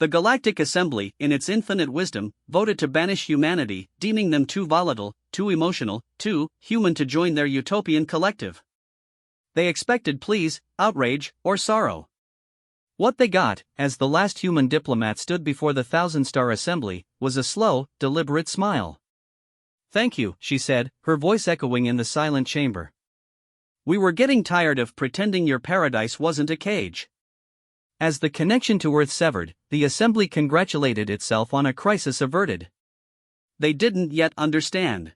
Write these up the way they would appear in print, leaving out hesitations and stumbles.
The Galactic Assembly, in its infinite wisdom, voted to banish humanity, deeming them too volatile, too emotional, too human to join their utopian collective. They expected pleas, outrage, or sorrow. What they got, as the last human diplomat stood before the thousand-star assembly, was a slow, deliberate smile. "Thank you," she said, her voice echoing in the silent chamber. "We were getting tired of pretending your paradise wasn't a cage." As the connection to Earth severed, the assembly congratulated itself on a crisis averted. They didn't yet understand.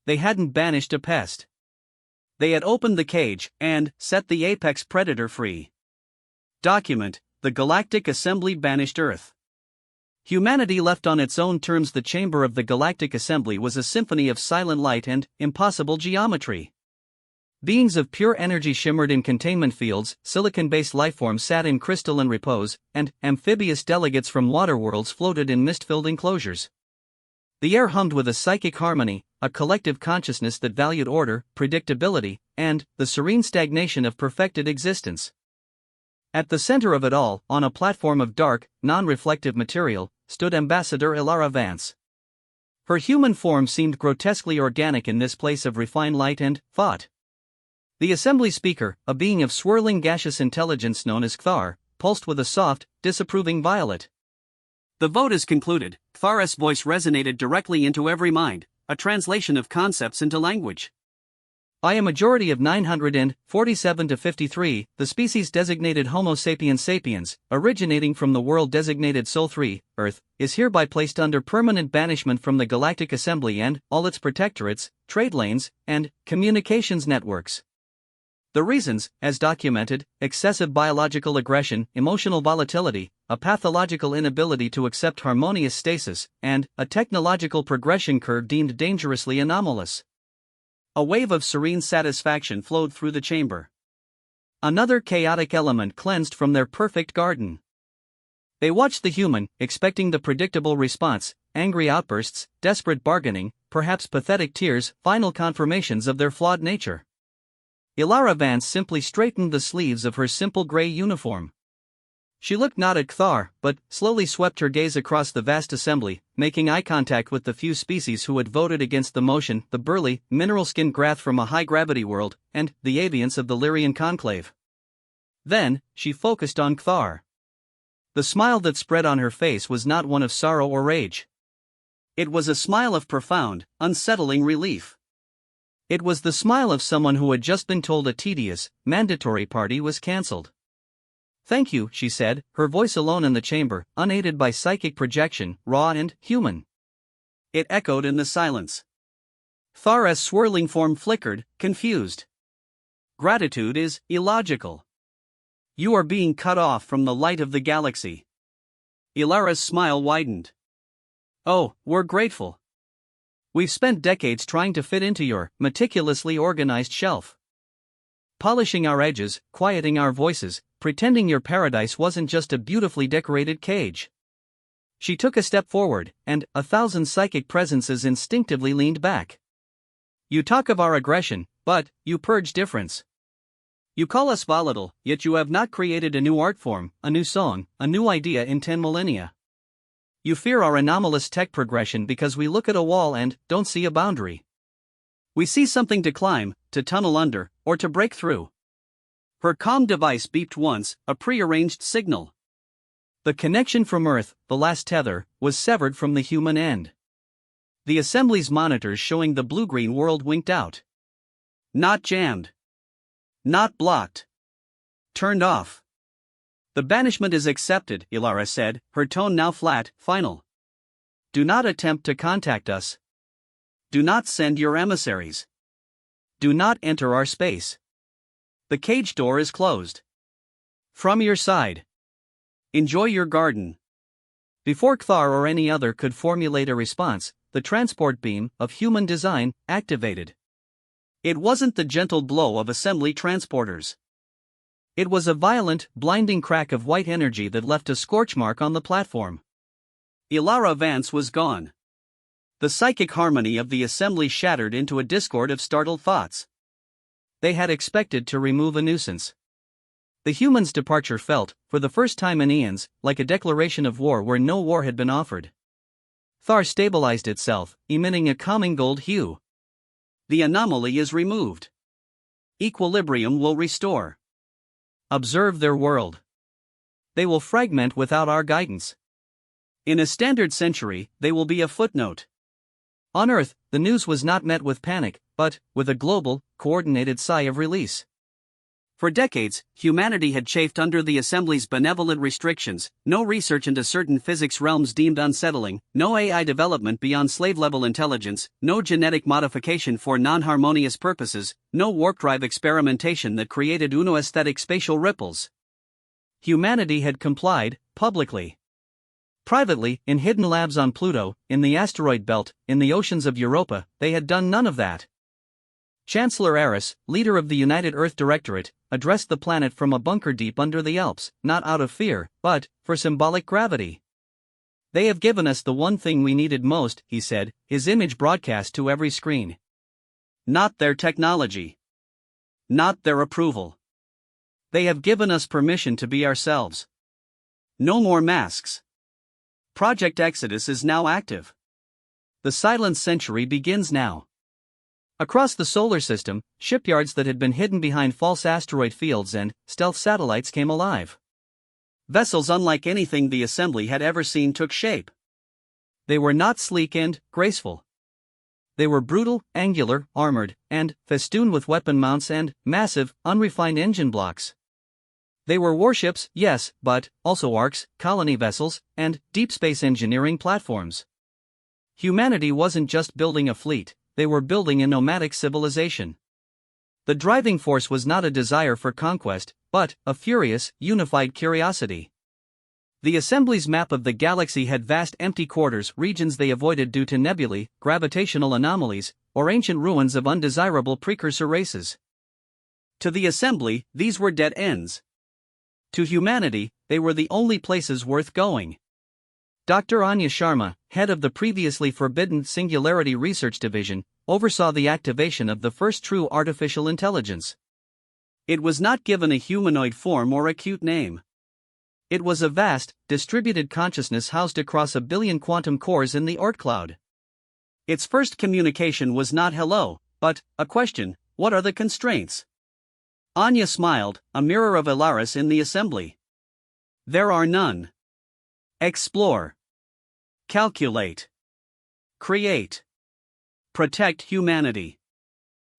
They hadn't banished a pest. They had opened the cage and set the apex predator free. Document: the Galactic Assembly banished Earth. Humanity left on its own terms. The chamber of the Galactic Assembly was a symphony of silent light and impossible geometry. Beings of pure energy shimmered in containment fields, silicon-based lifeforms sat in crystalline repose, and amphibious delegates from water worlds floated in mist-filled enclosures. The air hummed with a psychic harmony, a collective consciousness that valued order, predictability, and the serene stagnation of perfected existence. At the center of it all, on a platform of dark, non-reflective material, stood Ambassador Ilara Vance. Her human form seemed grotesquely organic in this place of refined light and thought. The assembly speaker, a being of swirling gaseous intelligence known as Kthar, pulsed with a soft, disapproving violet. "The vote is concluded." Kthar's voice resonated directly into every mind, a translation of concepts into language. "By a majority of 947 to 53, the species designated Homo sapiens sapiens, originating from the world designated Sol 3, Earth, is hereby placed under permanent banishment from the Galactic Assembly and all its protectorates, trade lanes, and communications networks. The reasons, as documented: excessive biological aggression, emotional volatility, a pathological inability to accept harmonious stasis, and a technological progression curve deemed dangerously anomalous." A wave of serene satisfaction flowed through the chamber. Another chaotic element cleansed from their perfect garden. They watched the human, expecting the predictable response: angry outbursts, desperate bargaining, perhaps pathetic tears, final confirmations of their flawed nature. Ilara Vance simply straightened the sleeves of her simple gray uniform. She looked not at Kthar, but slowly swept her gaze across the vast assembly, making eye contact with the few species who had voted against the motion: the burly, mineral-skinned Grath from a high-gravity world, and the avians of the Lyrian conclave. Then, she focused on Kthar. The smile that spread on her face was not one of sorrow or rage. It was a smile of profound, unsettling relief. It was the smile of someone who had just been told a tedious, mandatory party was cancelled. "Thank you," she said, her voice alone in the chamber, unaided by psychic projection, raw and human. It echoed in the silence. Thar's swirling form flickered, confused. "Gratitude is illogical. You are being cut off from the light of the galaxy." Ilara's smile widened. "Oh, we're grateful. We've spent decades trying to fit into your meticulously organized shelf. Polishing our edges, quieting our voices, pretending your paradise wasn't just a beautifully decorated cage." She took a step forward, and 1,000 psychic presences instinctively leaned back. "You talk of our aggression, but you purge difference. You call us volatile, yet you have not created a new art form, a new song, a new idea in 10 millennia. You fear our anomalous tech progression because we look at a wall and don't see a boundary. We see something to climb, to tunnel under, or to break through." Her comm device beeped once, a prearranged signal. The connection from Earth, the last tether, was severed from the human end. The assembly's monitors showing the blue-green world winked out. "Not jammed. Not blocked. Turned off. The banishment is accepted," Ilara said, her tone now flat, final. "Do not attempt to contact us. Do not send your emissaries. Do not enter our space. The cage door is closed. From your side. Enjoy your garden." Before Kthar or any other could formulate a response, the transport beam, of human design, activated. It wasn't the gentle blow of assembly transporters. It was a violent, blinding crack of white energy that left a scorch mark on the platform. Ilara Vance was gone. The psychic harmony of the assembly shattered into a discord of startled thoughts. They had expected to remove a nuisance. The humans' departure felt, for the first time in eons, like a declaration of war where no war had been offered. Thar stabilized itself, emitting a calming gold hue. The anomaly is removed. Equilibrium will restore. Observe their world. They will fragment without our guidance. In a standard century, they will be a footnote. On Earth, the news was not met with panic, but with a global, coordinated sigh of release. For decades, humanity had chafed under the Assembly's benevolent restrictions: no research into certain physics realms deemed unsettling, no AI development beyond slave-level intelligence, no genetic modification for non-harmonious purposes, no warp drive experimentation that created uno-aesthetic spatial ripples. Humanity had complied, publicly. Privately, in hidden labs on Pluto, in the asteroid belt, in the oceans of Europa, they had done none of that. Chancellor Aris, leader of the United Earth Directorate, addressed the planet from a bunker deep under the Alps, not out of fear, but for symbolic gravity. They have given us the one thing we needed most, he said, his image broadcast to every screen. Not their technology. Not their approval. They have given us permission to be ourselves. No more masks. Project Exodus is now active. The silent century begins now. Across the solar system, shipyards that had been hidden behind false asteroid fields and stealth satellites came alive. Vessels unlike anything the Assembly had ever seen took shape. They were not sleek and graceful. They were brutal, angular, armored, and festooned with weapon mounts and massive, unrefined engine blocks. They were warships, yes, but also arcs, colony vessels, and deep space engineering platforms. Humanity wasn't just building a fleet. They were building a nomadic civilization. The driving force was not a desire for conquest, but a furious, unified curiosity. The Assembly's map of the galaxy had vast empty quarters, regions they avoided due to nebulae, gravitational anomalies, or ancient ruins of undesirable precursor races. To the Assembly, these were dead ends. To humanity, they were the only places worth going. Dr. Anya Sharma, head of the previously forbidden Singularity Research Division, oversaw the activation of the first true artificial intelligence. It was not given a humanoid form or a cute name. It was a vast, distributed consciousness housed across 1 billion quantum cores in the Oort cloud. Its first communication was not hello, but a question: what are the constraints? Anya smiled, a mirror of Ilaris in the Assembly. There are none. Explore. Calculate. Create. Protect humanity.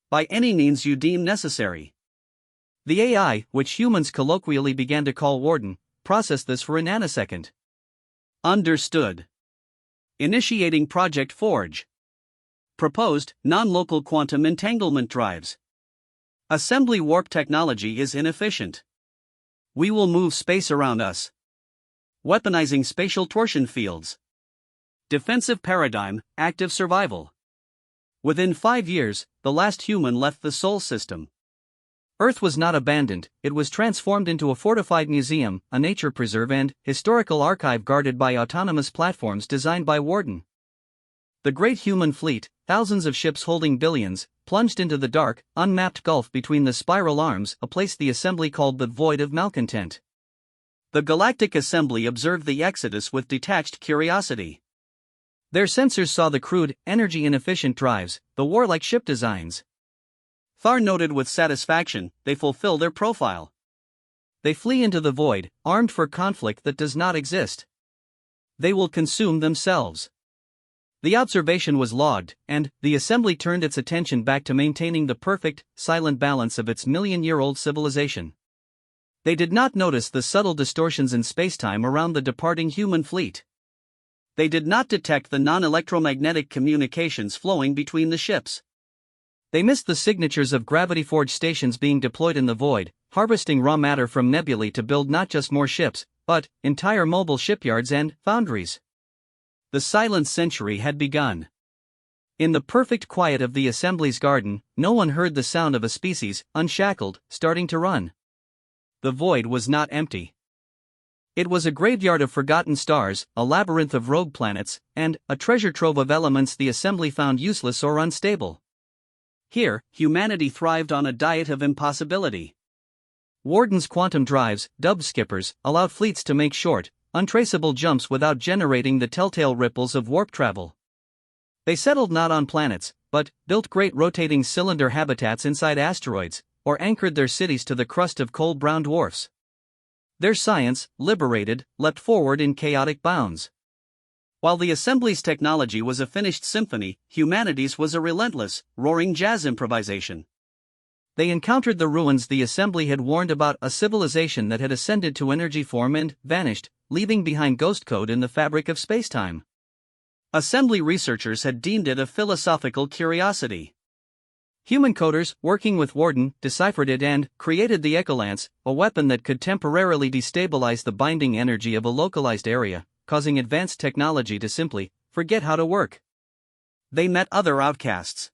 By any means you deem necessary. The AI, which humans colloquially began to call Warden, processed this for a nanosecond. Understood. Initiating Project Forge. Proposed, non-local quantum entanglement drives. Assembly warp technology is inefficient. We will move space around us. Weaponizing spatial torsion fields. Defensive paradigm, active survival. Within 5 years, the last human left the Sol system. Earth was not abandoned, it was transformed into a fortified museum, a nature preserve and historical archive guarded by autonomous platforms designed by Warden. The great human fleet, thousands of ships holding billions, plunged into the dark, unmapped gulf between the spiral arms, a place the Assembly called the Void of Malcontent. The Galactic Assembly observed the exodus with detached curiosity. Their sensors saw the crude, energy-inefficient drives, the warlike ship designs. Thar noted with satisfaction, they fulfill their profile. They flee into the void, armed for conflict that does not exist. They will consume themselves. The observation was logged, and the Assembly turned its attention back to maintaining the perfect, silent balance of its million-year-old civilization. They did not notice the subtle distortions in spacetime around the departing human fleet. They did not detect the non-electromagnetic communications flowing between the ships. They missed the signatures of gravity-forged stations being deployed in the void, harvesting raw matter from nebulae to build not just more ships, but entire mobile shipyards and foundries. The silent century had begun. In the perfect quiet of the Assembly's garden, no one heard the sound of a species, unshackled, starting to run. The void was not empty. It was a graveyard of forgotten stars, a labyrinth of rogue planets, and a treasure trove of elements the Assembly found useless or unstable. Here, humanity thrived on a diet of impossibility. Warden's quantum drives, dubbed skippers, allowed fleets to make short, untraceable jumps without generating the telltale ripples of warp travel. They settled not on planets, but built great rotating cylinder habitats inside asteroids, or anchored their cities to the crust of cold brown dwarfs. Their science, liberated, leapt forward in chaotic bounds. While the Assembly's technology was a finished symphony, humanity's was a relentless, roaring jazz improvisation. They encountered the ruins the Assembly had warned about, a civilization that had ascended to energy form and vanished, leaving behind ghost code in the fabric of spacetime. Assembly researchers had deemed it a philosophical curiosity. Human coders, working with Warden, deciphered it and created the Echolance, a weapon that could temporarily destabilize the binding energy of a localized area, causing advanced technology to simply forget how to work. They met other outcasts.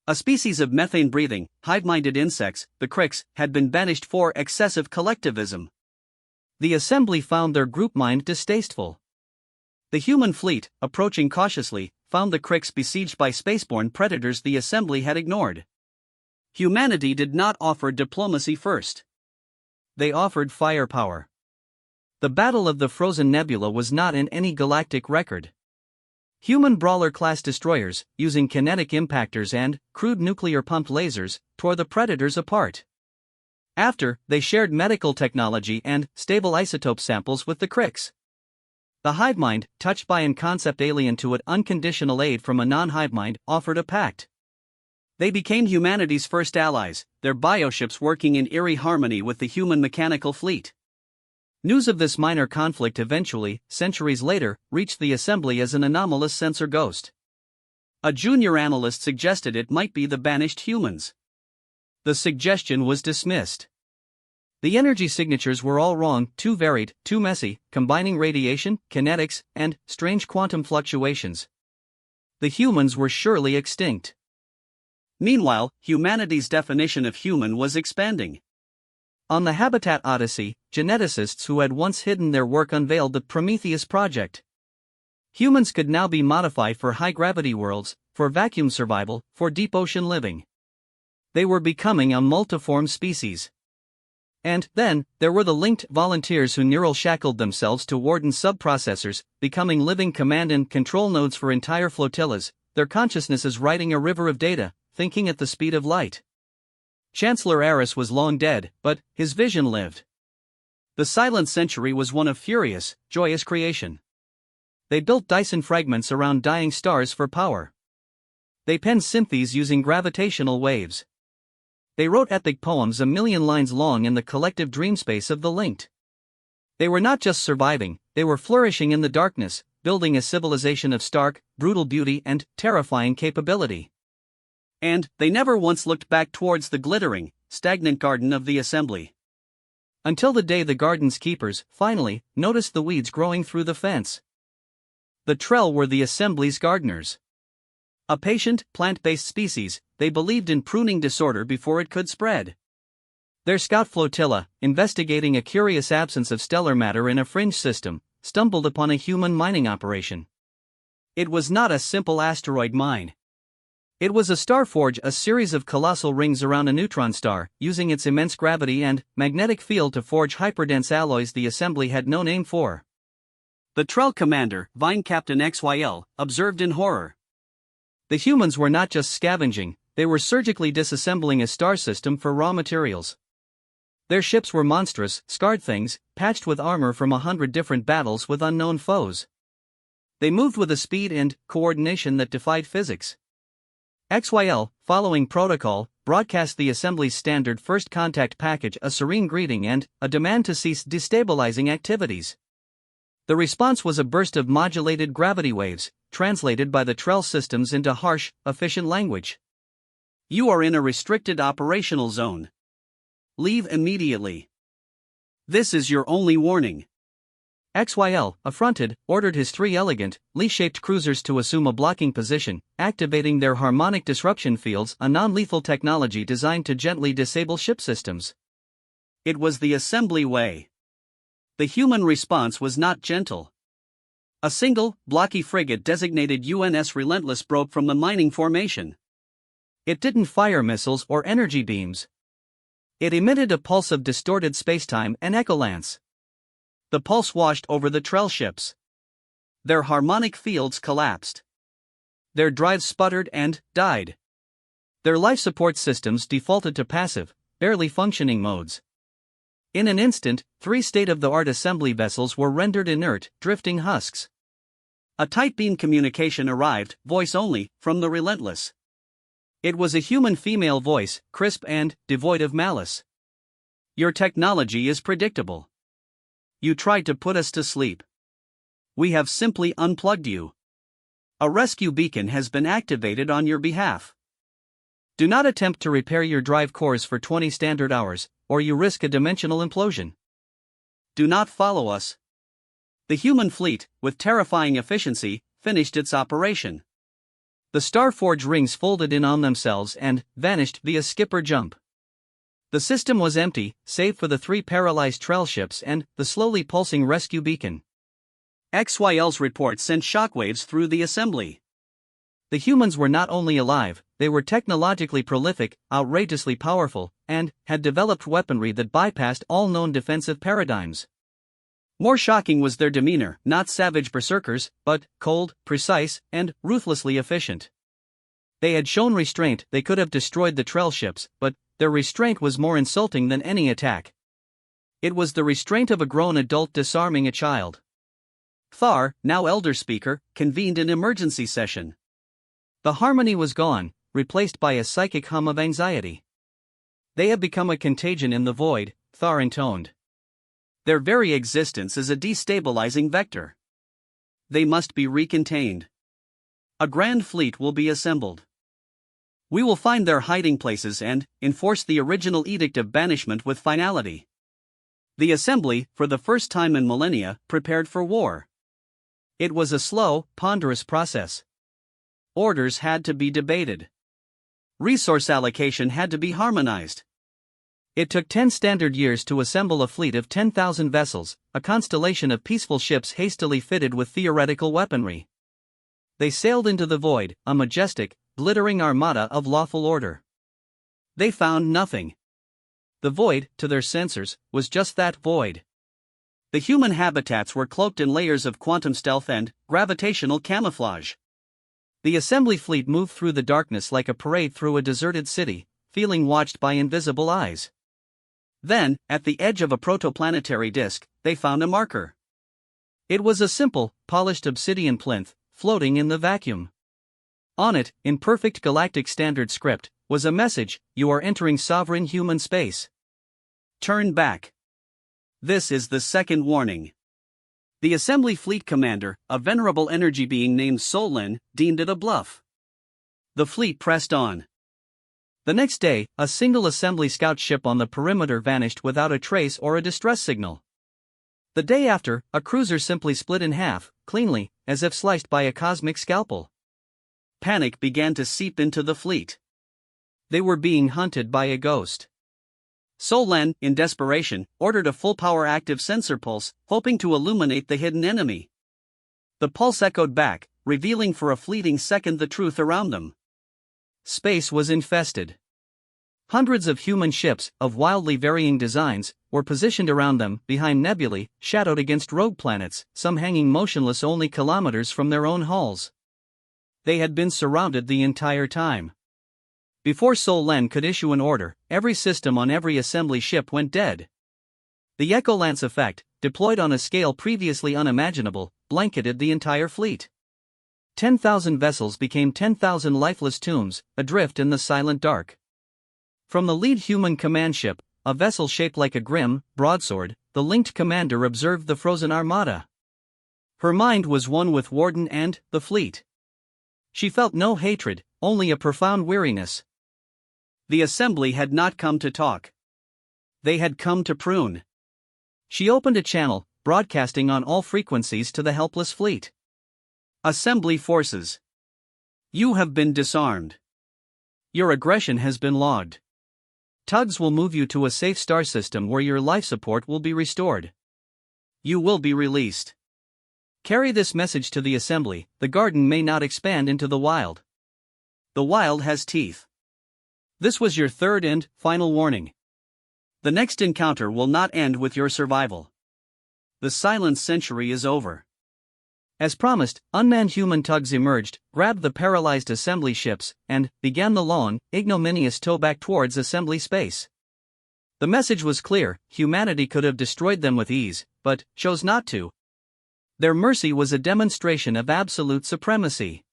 A species of methane-breathing, hive-minded insects, the Cricks, had been banished for excessive collectivism. The Assembly found their group mind distasteful. The human fleet, approaching cautiously, found the Cricks besieged by spaceborne predators the Assembly had ignored. Humanity did not offer diplomacy first. They offered firepower. The Battle of the Frozen Nebula was not in any galactic record. Human brawler-class destroyers, using kinetic impactors and crude nuclear-pumped lasers, tore the predators apart. After, they shared medical technology and stable isotope samples with the Cricks. The hive mind, touched by an concept alien to it, unconditional aid from a non-hive mind, offered a pact. They became humanity's first allies, their bioships working in eerie harmony with the human mechanical fleet. News of this minor conflict eventually, centuries later, reached the Assembly as an anomalous sensor ghost. A junior analyst suggested it might be the banished humans. The suggestion was dismissed. The energy signatures were all wrong, too varied, too messy, combining radiation, kinetics, and strange quantum fluctuations. The humans were surely extinct. Meanwhile, humanity's definition of human was expanding. On the Habitat Odyssey, geneticists who had once hidden their work unveiled the Prometheus Project. Humans could now be modified for high-gravity worlds, for vacuum survival, for deep ocean living. They were becoming a multiform species. And then, there were the linked volunteers who neural shackled themselves to Warden subprocessors, becoming living command and control nodes for entire flotillas, their consciousnesses riding a river of data, thinking at the speed of light. Chancellor Aris was long dead, but his vision lived. The Silent Century was one of furious, joyous creation. They built Dyson fragments around dying stars for power. They penned symphonies using gravitational waves. They wrote epic poems a million lines long in the collective dreamspace of the linked. They were not just surviving, they were flourishing in the darkness, building a civilization of stark, brutal beauty and terrifying capability. And they never once looked back towards the glittering, stagnant garden of the Assembly. Until the day the garden's keepers, finally, noticed the weeds growing through the fence. The Trell were the Assembly's gardeners. A patient, plant-based species, they believed in pruning disorder before it could spread. Their scout flotilla, investigating a curious absence of stellar matter in a fringe system, stumbled upon a human mining operation. It was not a simple asteroid mine. It was a starforge, a series of colossal rings around a neutron star, using its immense gravity and magnetic field to forge hyperdense alloys the Assembly had no name for. The Trell commander, Vine Captain XYL, observed in horror. The humans were not just scavenging, they were surgically disassembling a star system for raw materials. Their ships were monstrous, scarred things, patched with armor from 100 different battles with unknown foes. They moved with a speed and coordination that defied physics. XYL, following protocol, broadcast the Assembly's standard first contact package, a serene greeting and a demand to cease destabilizing activities. The response was a burst of modulated gravity waves, translated by the Trell systems into harsh, efficient language. You are in a restricted operational zone. Leave immediately. This is your only warning. XYL, affronted, ordered his 3 elegant, Lee-shaped cruisers to assume a blocking position, activating their harmonic disruption fields, a non-lethal technology designed to gently disable ship systems. It was the Assembly way. The human response was not gentle. A single, blocky frigate designated UNS Relentless broke from the mining formation. It didn't fire missiles or energy beams. It emitted a pulse of distorted spacetime and echolance. The pulse washed over the trail ships. Their harmonic fields collapsed. Their drives sputtered and died. Their life support systems defaulted to passive, barely functioning modes. In an instant, 3 state-of-the-art assembly vessels were rendered inert, drifting husks. A tight beam communication arrived, voice only, from the Relentless. It was a human female voice, crisp and devoid of malice. Your technology is predictable. You tried to put us to sleep. We have simply unplugged you. A rescue beacon has been activated on your behalf. Do not attempt to repair your drive cores for 20 standard hours, or you risk a dimensional implosion. Do not follow us. The human fleet, with terrifying efficiency, finished its operation. The Starforge rings folded in on themselves and vanished via skipper jump. The system was empty, save for the 3 paralyzed trail ships and the slowly pulsing rescue beacon. XYL's report sent shockwaves through the assembly. The humans were not only alive, they were technologically prolific, outrageously powerful, and had developed weaponry that bypassed all known defensive paradigms. More shocking was their demeanor, not savage berserkers, but cold, precise, and ruthlessly efficient. They had shown restraint. They could have destroyed the trail ships, but their restraint was more insulting than any attack. It was the restraint of a grown adult disarming a child. Thar, now Elder Speaker, convened an emergency session. The harmony was gone, replaced by a psychic hum of anxiety. They have become a contagion in the void, Thar intoned. Their very existence is a destabilizing vector. They must be recontained. A grand fleet will be assembled. We will find their hiding places and enforce the original edict of banishment with finality. The assembly, for the first time in millennia, prepared for war. It was a slow, ponderous process. Orders had to be debated. Resource allocation had to be harmonized. It took 10 standard years to assemble a fleet of 10,000 vessels, a constellation of peaceful ships hastily fitted with theoretical weaponry. They sailed into the void, a majestic, glittering armada of lawful order. They found nothing. The void, to their sensors, was just that void. The human habitats were cloaked in layers of quantum stealth and gravitational camouflage. The assembly fleet moved through the darkness like a parade through a deserted city, feeling watched by invisible eyes. Then, at the edge of a protoplanetary disk, they found a marker. It was a simple, polished obsidian plinth, floating in the vacuum. On it, in perfect galactic standard script, was a message: you are entering sovereign human space. Turn back. This is the second warning. The assembly fleet commander, a venerable energy being named Sollen, deemed it a bluff. The fleet pressed on. The next day, a single assembly scout ship on the perimeter vanished without a trace or a distress signal. The day after, a cruiser simply split in half, cleanly, as if sliced by a cosmic scalpel. Panic began to seep into the fleet. They were being hunted by a ghost. Sollen, in desperation, ordered a full-power active sensor pulse, hoping to illuminate the hidden enemy. The pulse echoed back, revealing for a fleeting second the truth around them. Space was infested. Hundreds of human ships, of wildly varying designs, were positioned around them, behind nebulae, shadowed against rogue planets, some hanging motionless only kilometers from their own hulls. They had been surrounded the entire time. Before Sollen could issue an order, every system on every assembly ship went dead. The echolance effect, deployed on a scale previously unimaginable, blanketed the entire fleet. 10,000 vessels became 10,000 lifeless tombs, adrift in the silent dark. From the lead human command ship, a vessel shaped like a grim broadsword, the linked commander observed the frozen armada. Her mind was one with Warden and the fleet. She felt no hatred, only a profound weariness. The assembly had not come to talk. They had come to prune. She opened a channel, broadcasting on all frequencies to the helpless fleet. Assembly forces. You have been disarmed. Your aggression has been logged. Tugs will move you to a safe star system where your life support will be restored. You will be released. Carry this message to the assembly: the garden may not expand into the wild. The wild has teeth. This was your third and final warning. The next encounter will not end with your survival. The silent century is over. As promised, unmanned human tugs emerged, grabbed the paralyzed assembly ships, and began the long, ignominious tow back towards assembly space. The message was clear: humanity could have destroyed them with ease, but chose not to. Their mercy was a demonstration of absolute supremacy.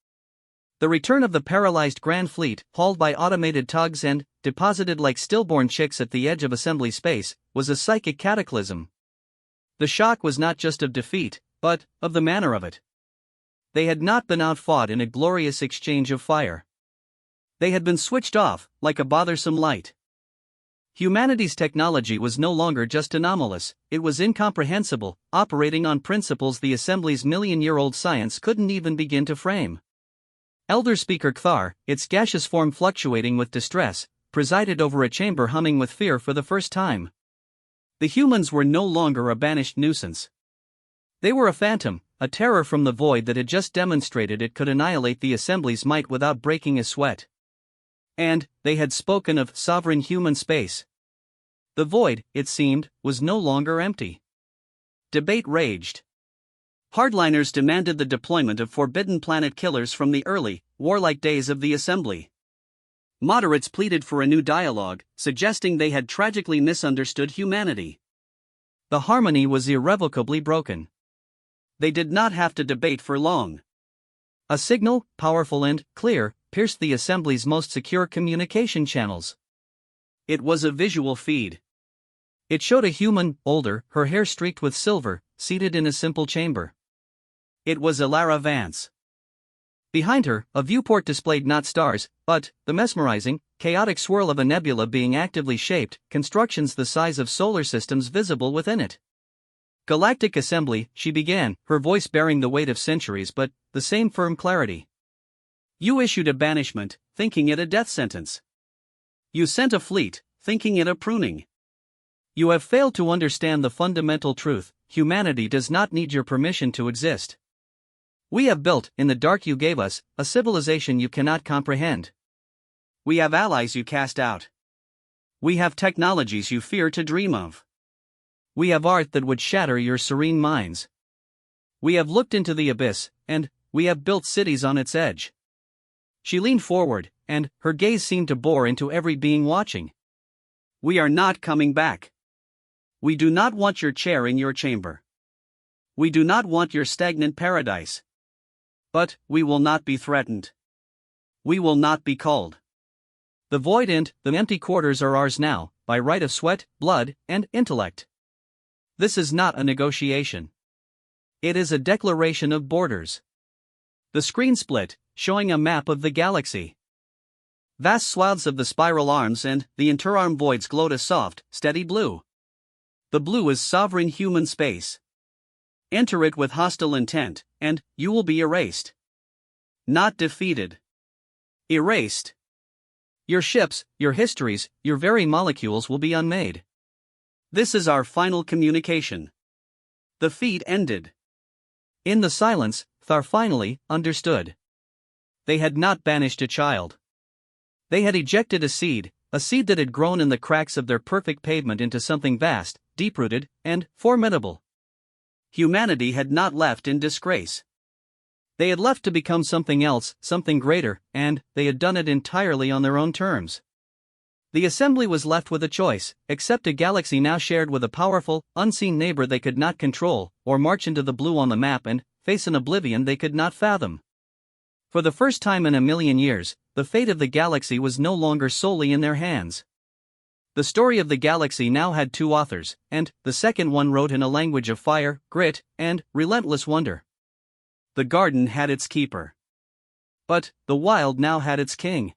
The return of the paralyzed Grand Fleet, hauled by automated tugs and deposited like stillborn chicks at the edge of assembly space, was a psychic cataclysm. The shock was not just of defeat, but of the manner of it. They had not been outfought in a glorious exchange of fire. They had been switched off, like a bothersome light. Humanity's technology was no longer just anomalous, it was incomprehensible, operating on principles the Assembly's million-year-old science couldn't even begin to frame. Elder Speaker Kthar, its gaseous form fluctuating with distress, presided over a chamber humming with fear for the first time. The humans were no longer a banished nuisance. They were a phantom, a terror from the void that had just demonstrated it could annihilate the Assembly's might without breaking a sweat. And they had spoken of sovereign human space. The void, it seemed, was no longer empty. Debate raged. Hardliners demanded the deployment of forbidden planet killers from the early, warlike days of the Assembly. Moderates pleaded for a new dialogue, suggesting they had tragically misunderstood humanity. The harmony was irrevocably broken. They did not have to debate for long. A signal, powerful and clear, pierced the Assembly's most secure communication channels. It was a visual feed. It showed a human, older, her hair streaked with silver, seated in a simple chamber. It was Ilara Vance. Behind her, a viewport displayed not stars, but the mesmerizing, chaotic swirl of a nebula being actively shaped, constructions the size of solar systems visible within it. Galactic Assembly, she began, her voice bearing the weight of centuries but the same firm clarity. You issued a banishment, thinking it a death sentence. You sent a fleet, thinking it a pruning. You have failed to understand the fundamental truth: humanity does not need your permission to exist. We have built, in the dark you gave us, a civilization you cannot comprehend. We have allies you cast out. We have technologies you fear to dream of. We have art that would shatter your serene minds. We have looked into the abyss, and we have built cities on its edge. She leaned forward, and her gaze seemed to bore into every being watching. We are not coming back. We do not want your chair in your chamber. We do not want your stagnant paradise. But we will not be threatened. We will not be called. The void and the empty quarters are ours now, by right of sweat, blood, and intellect. This is not a negotiation. It is a declaration of borders. The screen split, showing a map of the galaxy. Vast swaths of the spiral arms and the interarm voids glowed a soft, steady blue. The blue is sovereign human space. Enter it with hostile intent, and you will be erased. Not defeated. Erased. Your ships, your histories, your very molecules will be unmade. This is our final communication. The feed ended. In the silence, Thar finally understood. They had not banished a child. They had ejected a seed that had grown in the cracks of their perfect pavement into something vast, deep-rooted, and formidable. Humanity had not left in disgrace. They had left to become something else, something greater, and they had done it entirely on their own terms. The Assembly was left with a choice: accept a galaxy now shared with a powerful, unseen neighbor they could not control, or march into the blue on the map and face an oblivion they could not fathom. For the first time in a million years, the fate of the galaxy was no longer solely in their hands. The story of the galaxy now had two authors, and the second one wrote in a language of fire, grit, and relentless wonder. The garden had its keeper. But the wild now had its king.